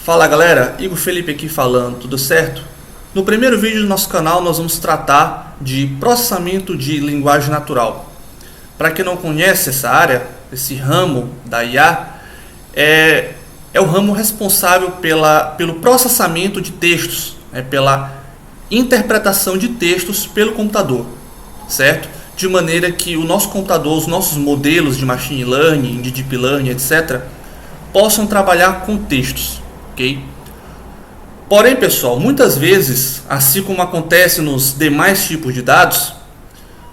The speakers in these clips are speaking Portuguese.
Fala galera, Igor Felipe aqui falando, tudo certo? No primeiro vídeo do nosso canal nós vamos tratar de processamento de linguagem natural. Para quem não conhece essa área, esse ramo da IA, é o ramo responsável pelo processamento de textos, pela interpretação de textos pelo computador, certo? De maneira que o nosso computador, os nossos modelos de machine learning, de deep learning, etc., possam trabalhar com textos, ok? Porém, pessoal, muitas vezes, assim como acontece nos demais tipos de dados,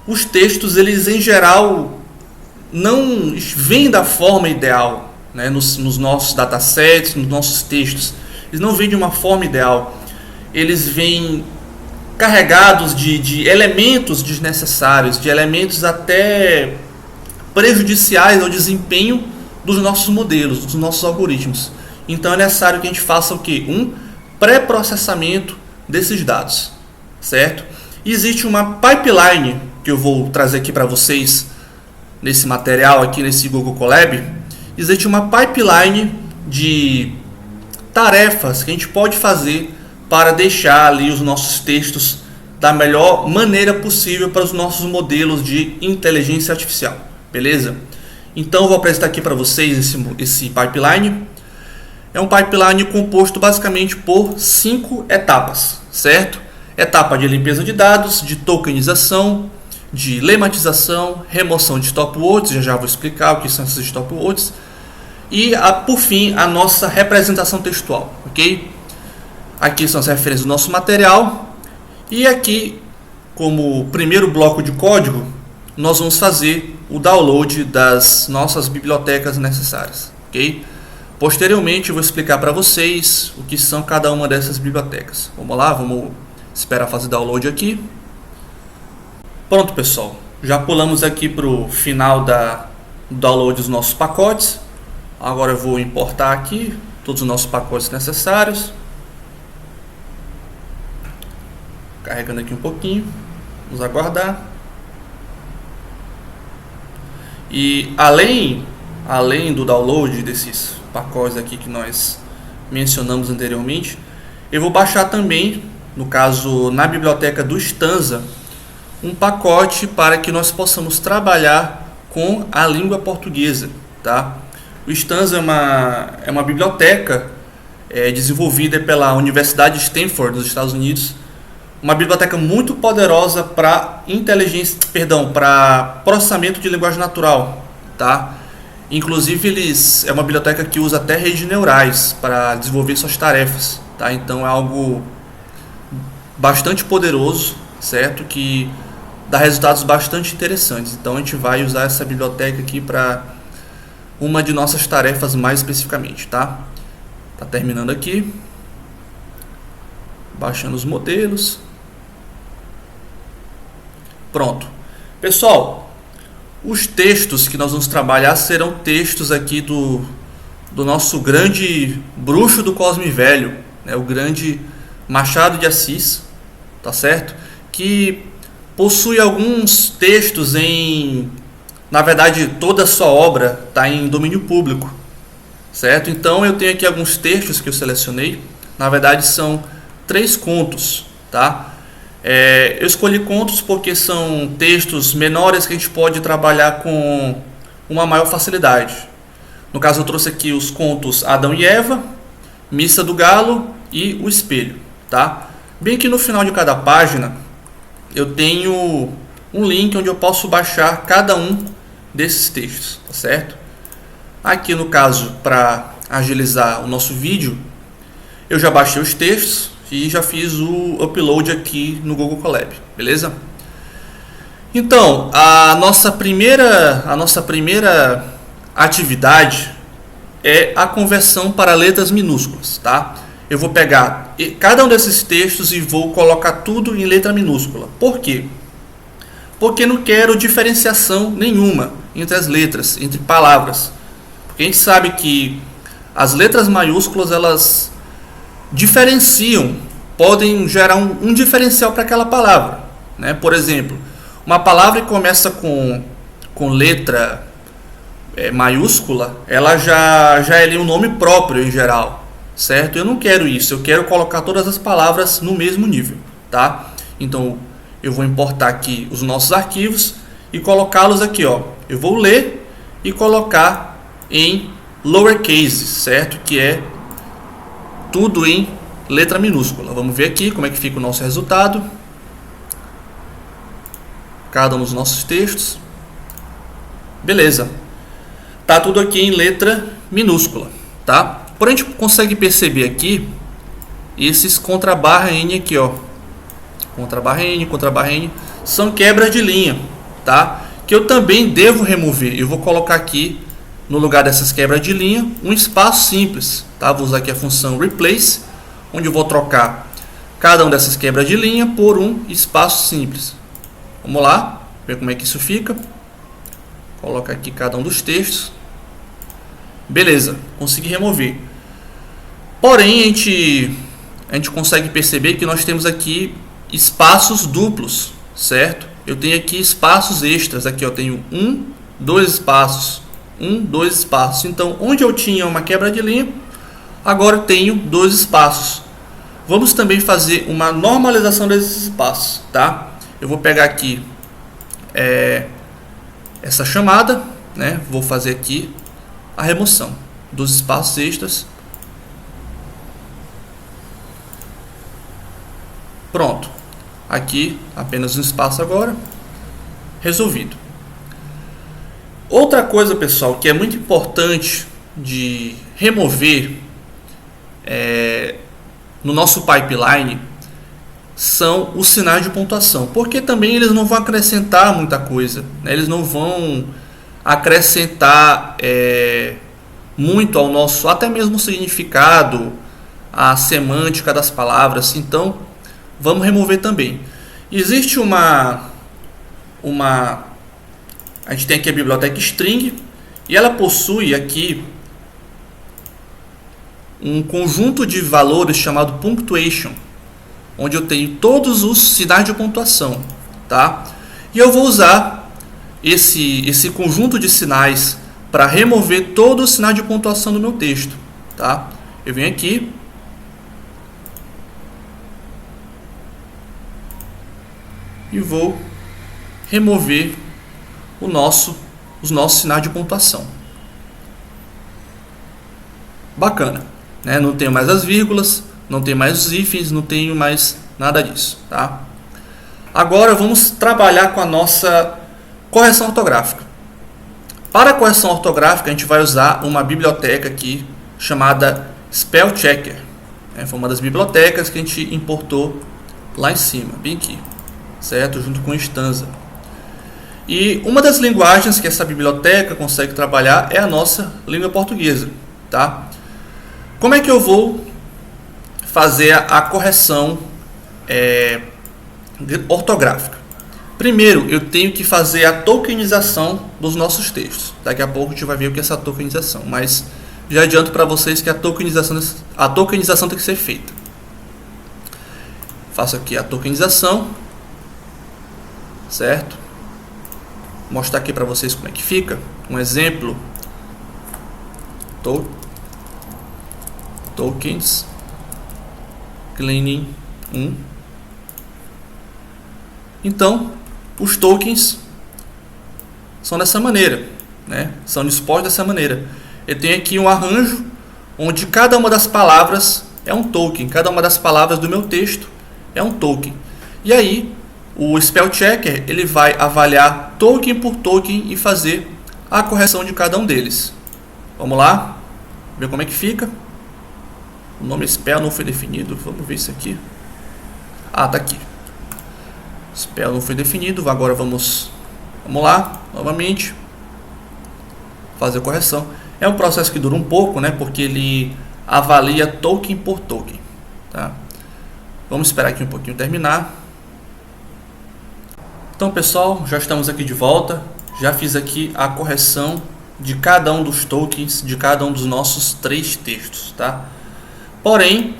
os textos, eles em geral, não vêm da forma ideal, né? Nos nossos datasets, nos nossos textos. Eles não vêm de uma forma ideal. Eles vêm carregados de elementos desnecessários, de elementos até prejudiciais ao desempenho dos nossos modelos, dos nossos algoritmos. Então é necessário que a gente faça o quê? Um pré-processamento desses dados, certo? E existe uma pipeline que eu vou trazer aqui para vocês nesse material aqui nesse Google Colab. Existe uma pipeline de tarefas que a gente pode fazer para deixar ali os nossos textos da melhor maneira possível para os nossos modelos de inteligência artificial, beleza? Então eu vou apresentar aqui para vocês esse pipeline. É um pipeline composto basicamente por 5 etapas, certo? Etapa de limpeza de dados, de tokenização, de lematização, remoção de stopwords, já vou explicar o que são esses stopwords, e por fim a nossa representação textual, ok? Aqui são as referências do nosso material. E aqui, como primeiro bloco de código, nós vamos fazer o download das nossas bibliotecas necessárias, ok? Posteriormente eu vou explicar para vocês o que são cada uma dessas bibliotecas. Vamos lá, vamos esperar fazer download aqui. Pronto, pessoal. Já pulamos aqui para o final do download dos nossos pacotes. Agora eu vou importar aqui todos os nossos pacotes necessários. Carregando aqui um pouquinho, vamos aguardar. E além do download desses pacotes aqui que nós mencionamos anteriormente, eu vou baixar também, no caso na biblioteca do Stanza, um pacote para que nós possamos trabalhar com a língua portuguesa, tá? O Stanza é uma biblioteca desenvolvida pela Universidade de Stanford dos Estados Unidos. Uma biblioteca muito poderosa para para processamento de linguagem natural, tá? Inclusive é uma biblioteca que usa até redes neurais para desenvolver suas tarefas, tá? Então é algo bastante poderoso, certo? Que dá resultados bastante interessantes. Então a gente vai usar essa biblioteca aqui para uma de nossas tarefas mais especificamente, tá? Tá terminando aqui, baixando os modelos. Pronto. Pessoal, os textos que nós vamos trabalhar serão textos aqui do nosso grande bruxo do Cosme Velho, né? O grande Machado de Assis, tá certo? Que possui alguns textos na verdade, toda a sua obra está em domínio público, certo? Então eu tenho aqui alguns textos que eu selecionei. Na verdade são 3 contos, tá? Eu escolhi contos porque são textos menores que a gente pode trabalhar com uma maior facilidade. No caso eu trouxe aqui os contos Adão e Eva, Missa do Galo e O Espelho, tá? Bem que no final de cada página eu tenho um link onde eu posso baixar cada um desses textos, tá certo? Aqui no caso, para agilizar o nosso vídeo, eu já baixei os textos e já fiz o upload aqui no Google Colab, beleza? Então, a nossa primeira atividade é a conversão para letras minúsculas, tá? Eu vou pegar cada um desses textos e vou colocar tudo em letra minúscula. Por quê? Porque não quero diferenciação nenhuma entre as letras, entre palavras. Porque a gente sabe que as letras maiúsculas, elas diferenciam, podem gerar um diferencial para aquela palavra, né? Por exemplo, uma palavra que começa com letra maiúscula, ela já é ali um nome próprio em geral, certo? Eu não quero isso, eu quero colocar todas as palavras no mesmo nível, tá? Então eu vou importar aqui os nossos arquivos e colocá-los aqui, ó. Eu vou ler e colocar em lowercase, certo? Que é tudo em letra minúscula. Vamos ver aqui como é que fica o nosso resultado. Cada um dos nossos textos. Beleza. Tá tudo aqui em letra minúscula, tá? Porém, a gente consegue perceber aqui esses contra barra N aqui, ó. Contra barra N, são quebras de linha, tá? Que eu também devo remover. Eu vou colocar aqui, no lugar dessas quebras de linha, um espaço simples, tá? Vou usar aqui a função replace, onde eu vou trocar cada uma dessas quebras de linha por um espaço simples. Vamos lá, ver como é que isso fica. Coloca aqui cada um dos textos. Beleza, consegui remover. Porém, a gente consegue perceber que nós temos aqui espaços duplos, certo? Eu tenho aqui espaços extras. Aqui eu tenho dois espaços. Dois espaços. Então, onde eu tinha uma quebra de linha, agora eu tenho dois espaços. Vamos também fazer uma normalização desses espaços, tá? Eu vou pegar aqui essa chamada, né? Vou fazer aqui a remoção dos espaços extras. Pronto. Aqui apenas um espaço agora. Resolvido. Outra coisa, pessoal, que é muito importante de remover no nosso pipeline são os sinais de pontuação, porque também eles não vão acrescentar muita coisa, né? Eles não vão acrescentar muito ao nosso, até mesmo significado, a semântica das palavras. Então vamos remover também. Existe a gente tem aqui a biblioteca string e ela possui aqui um conjunto de valores chamado punctuation, onde eu tenho todos os sinais de pontuação, tá? E eu vou usar esse conjunto de sinais para remover todo o sinal de pontuação do meu texto, tá? Eu venho aqui e vou remover os nossos sinais de pontuação. Bacana, né? Não tenho mais as vírgulas, não tenho mais os hífens, não tenho mais nada disso, tá? Agora vamos trabalhar com a nossa correção ortográfica. Para a correção ortográfica, a gente vai usar uma biblioteca aqui chamada Spell Checker. Foi uma das bibliotecas que a gente importou lá em cima, bem aqui, certo? Junto com Stanza. E uma das linguagens que essa biblioteca consegue trabalhar é a nossa língua portuguesa, tá? Como é que eu vou fazer a correção ortográfica? Primeiro, eu tenho que fazer a tokenização dos nossos textos. Daqui a pouco a gente vai ver o que é essa tokenização, mas já adianto para vocês que a tokenização tem que ser feita. Faço aqui a tokenização, certo? Vou mostrar aqui para vocês como é que fica. Um exemplo: tokens cleaning 1. Então, os tokens são dessa maneira, né? São dispostos dessa maneira. Eu tenho aqui um arranjo onde cada uma das palavras é um token, cada uma das palavras do meu texto é um token. E aí, o Spell Checker ele vai avaliar token por token e fazer a correção de cada um deles. Vamos lá, ver como é que fica. O nome spell não foi definido. Vamos ver isso aqui. Tá aqui. Spell não foi definido. Agora vamos lá, novamente, fazer a correção. É um processo que dura um pouco, né? Porque ele avalia token por token, tá? Vamos esperar aqui um pouquinho terminar. Então, pessoal, já estamos aqui de volta. Já fiz aqui a correção de cada um dos tokens de cada um dos nossos 3 textos, tá? Porém,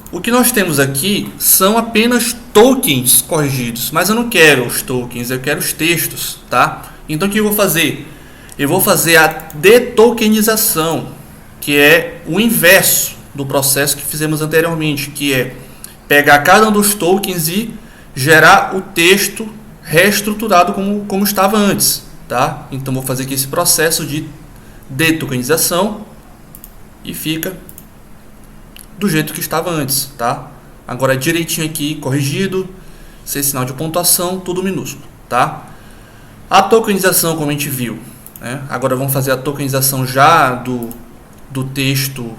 o que nós temos aqui são apenas tokens corrigidos, mas eu não quero os tokens, eu quero os textos, tá? Então o que eu vou fazer? Eu vou fazer a detokenização, que é o inverso do processo que fizemos anteriormente, que é pegar cada um dos tokens e gerar o texto reestruturado como estava antes, tá? Então vou fazer aqui esse processo de detokenização e fica do jeito que estava antes, tá? Agora direitinho aqui, corrigido, sem sinal de pontuação, tudo minúsculo, tá? A tokenização, como a gente viu, né? Agora vamos fazer a tokenização já do texto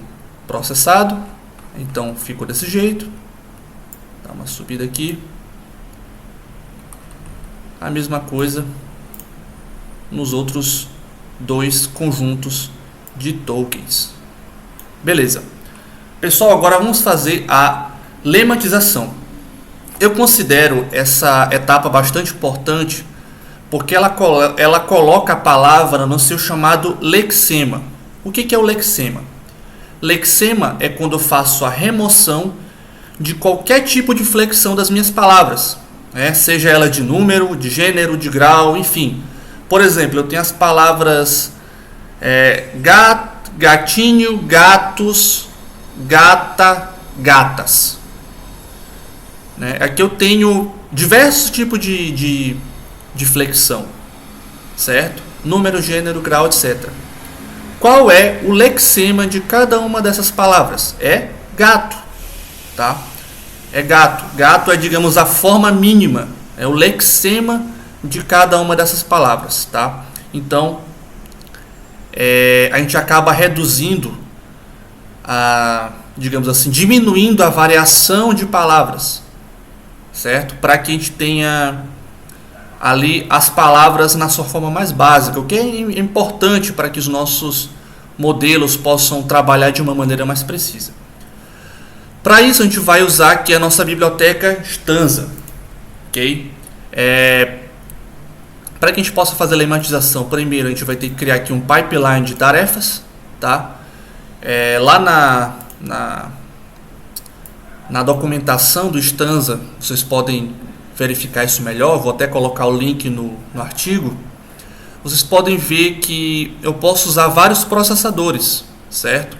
processado. Então ficou desse jeito. Dá uma subida aqui. A mesma coisa nos outros dois conjuntos de tokens. Beleza. Pessoal, agora vamos fazer a lematização. Eu considero essa etapa bastante importante porque ela coloca a palavra no seu chamado lexema. O que é o lexema? Lexema é quando eu faço a remoção de qualquer tipo de flexão das minhas palavras, né? Seja ela de número, de gênero, de grau, enfim. Por exemplo, eu tenho as palavras gatinho, gatos, gata, gatas, né? Aqui eu tenho diversos tipos de flexão, certo? Número, gênero, grau, etc. Qual é o lexema de cada uma dessas palavras? É gato, tá? É gato. Gato é, digamos, a forma mínima, é o lexema de cada uma dessas palavras, tá? Então, a gente acaba reduzindo, digamos assim, diminuindo a variação de palavras, certo? Para que a gente tenha ali as palavras na sua forma mais básica, o que é importante para que os nossos modelos possam trabalhar de uma maneira mais precisa. Para isso a gente vai usar aqui a nossa biblioteca Stanza, ok? Para que a gente possa fazer a lematização, primeiro a gente vai ter que criar aqui um pipeline de tarefas, tá? Lá na documentação do Stanza, vocês podem verificar isso melhor, vou até colocar o link no artigo. Vocês podem ver que eu posso usar vários processadores, certo?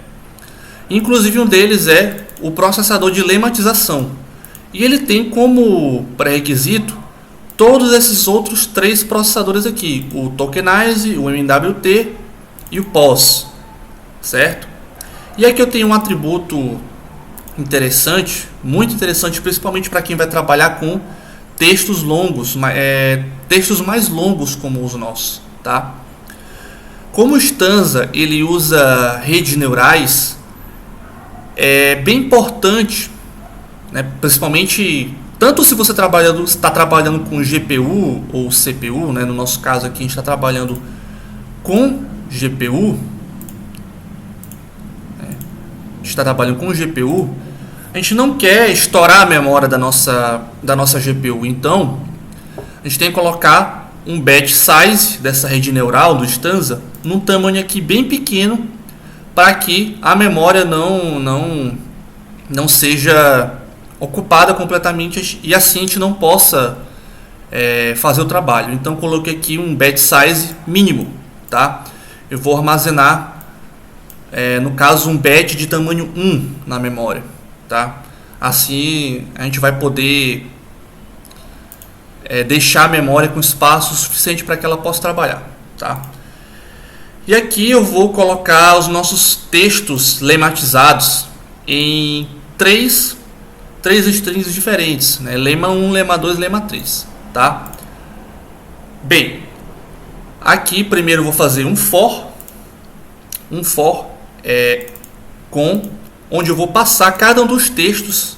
Inclusive um deles é o processador de lematização. E ele tem como pré-requisito todos esses outros três processadores aqui, o Tokenize, o MWT e o POS, certo? E aqui eu tenho um atributo interessante, muito interessante, principalmente para quem vai trabalhar com textos longos, textos mais longos como os nossos, tá? Como o Stanza ele usa redes neurais, é bem importante, né, principalmente tanto se você está trabalhando com GPU ou CPU, né, no nosso caso aqui a gente está trabalhando com GPU, né, a gente está trabalhando com GPU. A gente não quer estourar a memória da nossa GPU, então a gente tem que colocar um batch size dessa rede neural do Stanza num tamanho aqui bem pequeno para que a memória não seja ocupada completamente e assim a gente não possa fazer o trabalho. Então coloquei aqui um batch size mínimo, tá? Eu vou armazenar, no caso, um batch de tamanho 1 na memória. Tá? Assim a gente vai poder deixar a memória com espaço suficiente para que ela possa trabalhar, tá? E aqui eu vou colocar os nossos textos lematizados em três strings diferentes, né? Lema 1, lema 2, lema 3, tá? Bem, aqui primeiro eu vou fazer um for onde eu vou passar cada um dos textos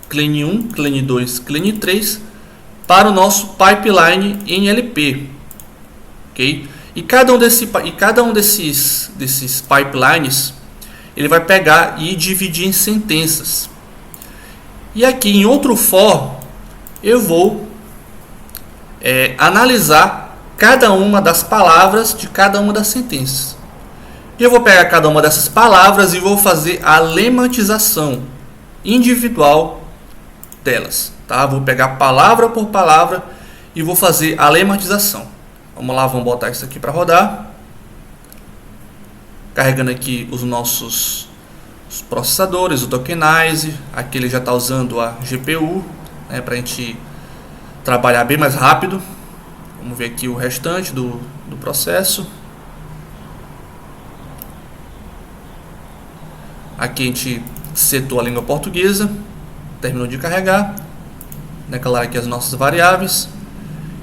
clean 1, clean 2, clean 3 para o nosso pipeline em LP, ok? E cada um desses pipelines ele vai pegar e dividir em sentenças. E aqui em outro for eu vou analisar cada uma das palavras de cada uma das sentenças. Eu vou pegar cada uma dessas palavras e vou fazer a lematização individual delas, tá? Vou pegar palavra por palavra e vou fazer a lematização. Vamos lá, vamos botar isso aqui para rodar. Carregando aqui os nossos os processadores, o tokenize. Aqui ele já está usando a GPU, né, para a gente trabalhar bem mais rápido. Vamos ver aqui o restante do processo. Aqui a gente setou a língua portuguesa, terminou de carregar, declarar aqui as nossas variáveis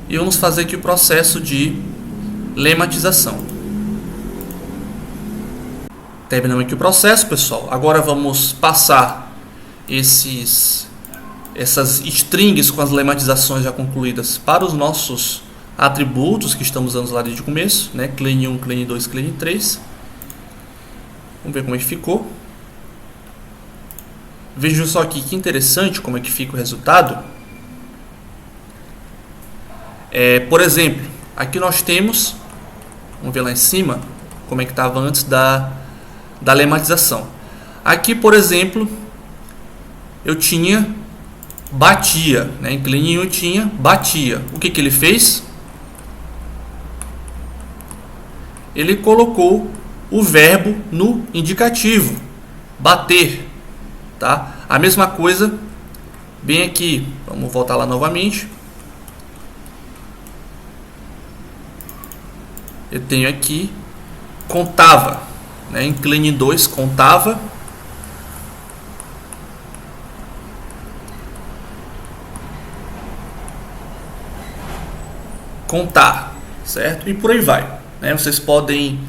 e vamos fazer aqui o processo de lematização. Terminamos aqui o processo, pessoal. Agora vamos passar essas strings com as lematizações já concluídas para os nossos atributos que estamos usando lá desde o começo, né? Clean 1, Clean 2, Clean 3. Vamos ver como é que ficou. Vejam só aqui que interessante como é que fica o resultado. Por exemplo, aqui nós temos, vamos ver lá em cima como é que estava antes da lematização. Aqui, por exemplo, eu tinha batia, né? Em Clean 1 eu tinha batia. O que ele fez? Ele colocou o verbo no indicativo, bater. Tá? A mesma coisa bem aqui, vamos voltar lá novamente. Eu tenho aqui contava, né? Em Clean 2 contava, contar, certo? E por aí vai, né? Vocês podem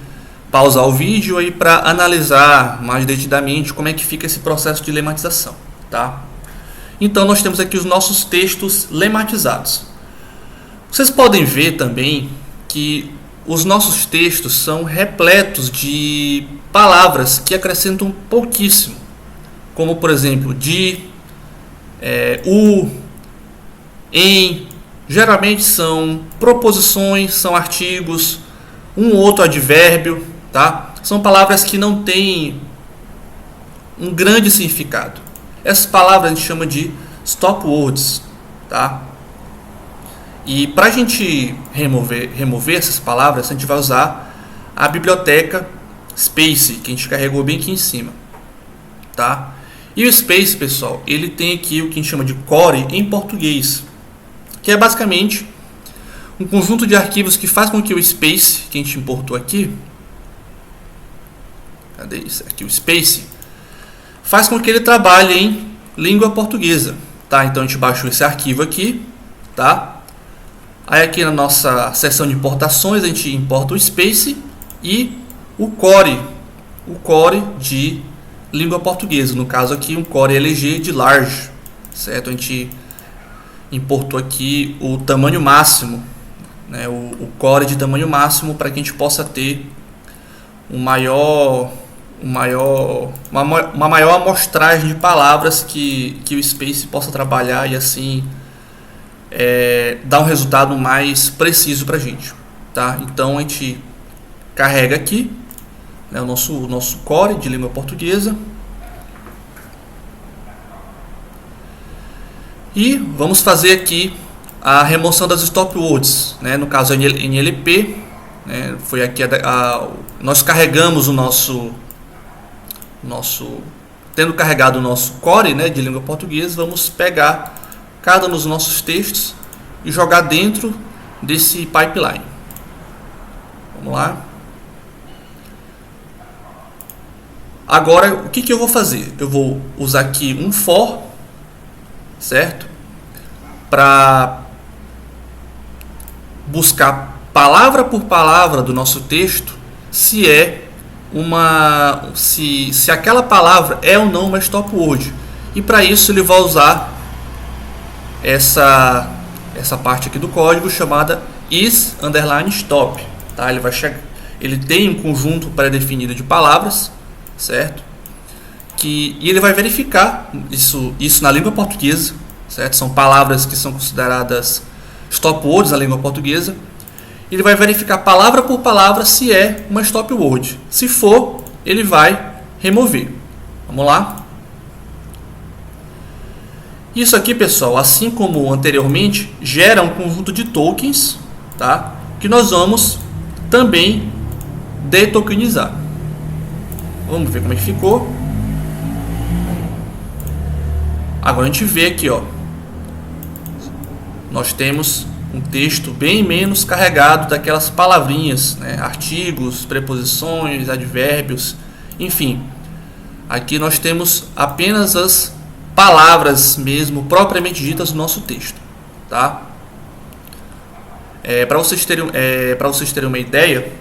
pausar o vídeo aí para analisar mais detidamente como é que fica esse processo de lematização, tá? Então nós temos aqui os nossos textos lematizados. Vocês podem ver também que os nossos textos são repletos de palavras que acrescentam pouquíssimo, como por exemplo de, o, em. Geralmente são proposições, são artigos, um outro advérbio, tá? São palavras que não têm um grande significado. Essas palavras a gente chama de stop words, tá? E para a gente remover essas palavras, a gente vai usar a biblioteca Space, que a gente carregou bem aqui em cima, tá? E o Space, pessoal, ele tem aqui o que a gente chama de core em português, que é basicamente um conjunto de arquivos que faz com que o Space, que a gente importou aqui, cadê isso? Aqui o Space, faz com que ele trabalhe em língua portuguesa, tá? Então a gente baixou esse arquivo aqui, tá? Aí aqui na nossa seção de importações a gente importa o Space e o core de língua portuguesa, no caso aqui um core LG de large, certo? A gente importou aqui o tamanho máximo, né? O core de tamanho máximo para que a gente possa ter uma maior amostragem de palavras que o Space possa trabalhar e assim dar um resultado mais preciso para a gente, tá? Então a gente carrega aqui, né, o nosso core de língua portuguesa e vamos fazer aqui a remoção das stop words, né? No caso NLP, né? Foi aqui nós carregamos o nosso tendo carregado o nosso core, né, de língua portuguesa, vamos pegar cada um dos nossos textos e jogar dentro desse pipeline. Vamos lá. Agora, o que eu vou fazer? Eu vou usar aqui um for, certo? Para buscar palavra por palavra do nosso texto se aquela palavra é ou não uma stop word. E para isso ele vai usar essa parte aqui do código chamada is_stop, tá? Ele tem um conjunto pré-definido de palavras, certo? E ele vai verificar isso na língua portuguesa, certo? São palavras que são consideradas stop words na língua portuguesa. Ele vai verificar palavra por palavra se é uma stop word. Se for, ele vai remover. Vamos lá. Isso aqui, pessoal, assim como anteriormente, gera um conjunto de tokens, tá? Que nós vamos também detokenizar. Vamos ver como é que ficou. Agora a gente vê aqui, ó, nós temos um texto bem menos carregado daquelas palavrinhas, né? Artigos, preposições, advérbios, enfim. Aqui nós temos apenas as palavras mesmo propriamente ditas no nosso texto, tá? Para vocês terem uma ideia,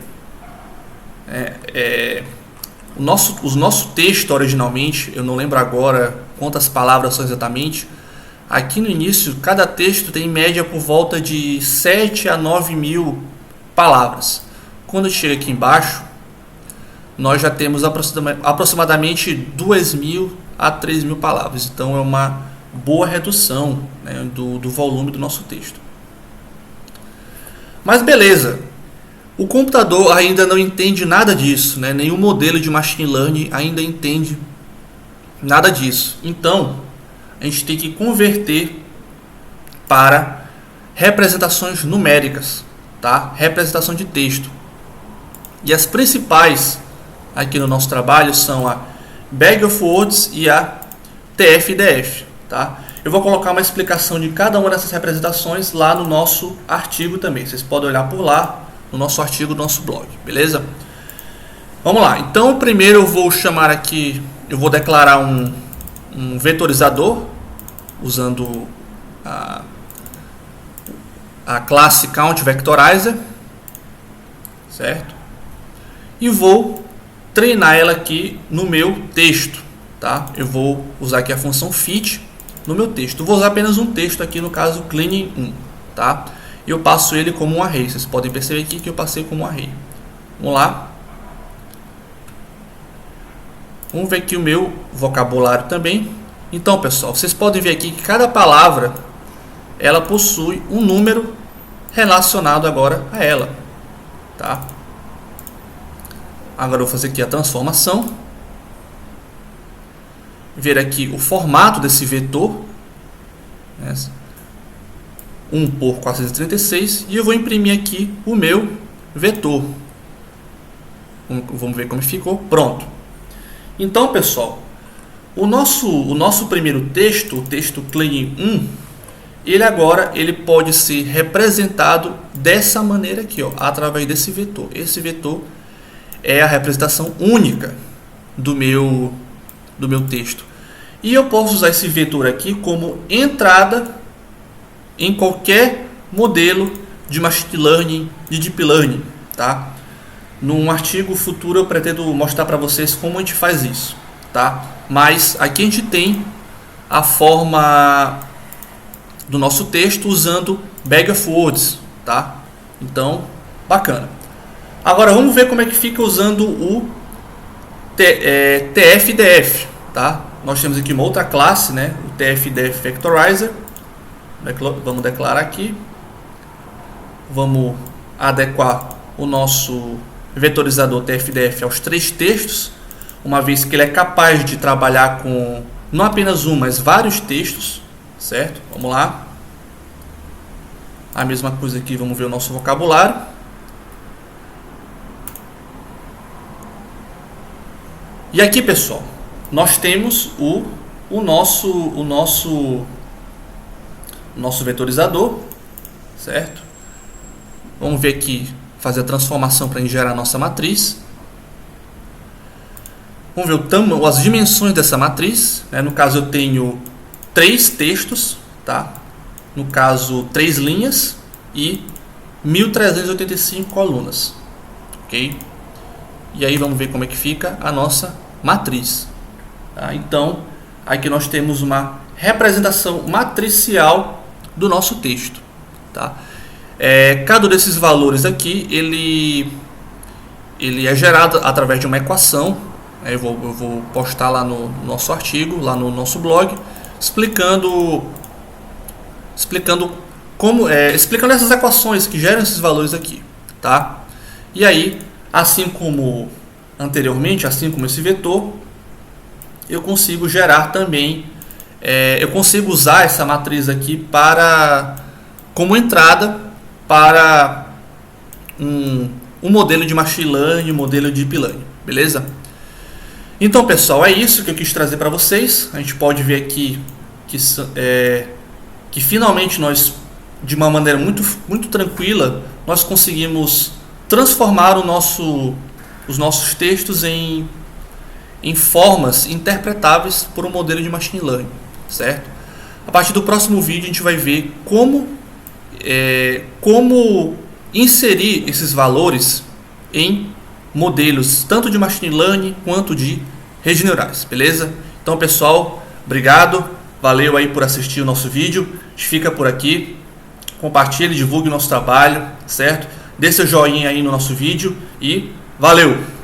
o nosso texto originalmente, eu não lembro agora quantas palavras são exatamente. Aqui no início, cada texto tem em média por volta de 7 a 9 mil palavras. Quando chega aqui embaixo, nós já temos aproximadamente 2 mil a 3 mil palavras. Então é uma boa redução, né, do volume do nosso texto. Mas beleza, o computador ainda não entende nada disso, né? Nenhum modelo de machine learning ainda entende nada disso. Então, a gente tem que converter para representações numéricas, tá? Representação de texto. E as principais aqui no nosso trabalho são a Bag of Words e a TF-IDF, tá? Eu vou colocar uma explicação de cada uma dessas representações lá no nosso artigo também. Vocês podem olhar por lá no nosso artigo do nosso blog, beleza? Vamos lá. Então, primeiro eu vou chamar aqui, eu vou declarar um vetorizador usando a classe CountVectorizer, certo? E vou treinar ela aqui no meu texto, tá? Eu vou usar aqui a função fit no meu texto. Eu vou usar apenas um texto aqui, no caso cleaning1, tá? E eu passo ele como um array. Vocês podem perceber aqui que eu passei como um array. Vamos lá. Vamos ver aqui o meu vocabulário também. Então, pessoal, vocês podem ver aqui que cada palavra ela possui um número relacionado agora a ela, tá? Agora eu vou fazer aqui a transformação. Ver aqui o formato desse vetor, né? 1 por 436, e eu vou imprimir aqui o meu vetor. Vamos ver como ficou. Pronto. Então, pessoal, o nosso primeiro texto, o texto clean1, ele pode ser representado dessa maneira aqui, ó, através desse vetor. Esse vetor é a representação única do meu texto. E eu posso usar esse vetor aqui como entrada em qualquer modelo de machine learning, de deep learning, tá? Num artigo futuro eu pretendo mostrar para vocês como a gente faz isso, tá? Mas aqui a gente tem a forma do nosso texto usando Bag of Words, tá? Então, bacana. Agora vamos ver como é que fica usando o TF-IDF, tá? Nós temos aqui uma outra classe, né? O TF-IDF Vectorizer. Vamos declarar aqui. Vamos adequar o nosso vetorizador TF-IDF aos 3 textos, uma vez que ele é capaz de trabalhar com não apenas um, mas vários textos, certo? Vamos lá. A mesma coisa aqui, vamos ver o nosso vocabulário. E aqui, pessoal, nós temos o nosso vetorizador, certo? Vamos ver aqui, fazer a transformação para gerar a nossa matriz. Vamos ver as dimensões dessa matriz, né? No caso eu tenho 3 textos, tá? No caso 3 linhas e 1385 colunas, ok? E aí vamos ver como é que fica a nossa matriz, tá? Então aqui nós temos uma representação matricial do nosso texto, tá? Cada um desses valores aqui ele é gerado através de uma equação. Eu vou postar lá no nosso artigo, lá no nosso blog, explicando essas equações que geram esses valores aqui, tá? E aí, assim como anteriormente, assim como esse vetor, eu consigo gerar também, eu consigo usar essa matriz aqui como entrada para um modelo de machine learning, um modelo de deep learning, beleza? Então, pessoal, é isso que eu quis trazer para vocês. A gente pode ver aqui que finalmente nós, de uma maneira muito tranquila, nós conseguimos transformar os nossos textos em formas interpretáveis por um modelo de machine learning, certo? A partir do próximo vídeo a gente vai ver como inserir esses valores em modelos tanto de machine learning quanto de redes neurais, beleza? Então, pessoal, obrigado, valeu aí por assistir o nosso vídeo. A gente fica por aqui. Compartilhe, divulgue o nosso trabalho, certo? Dê seu joinha aí no nosso vídeo e valeu!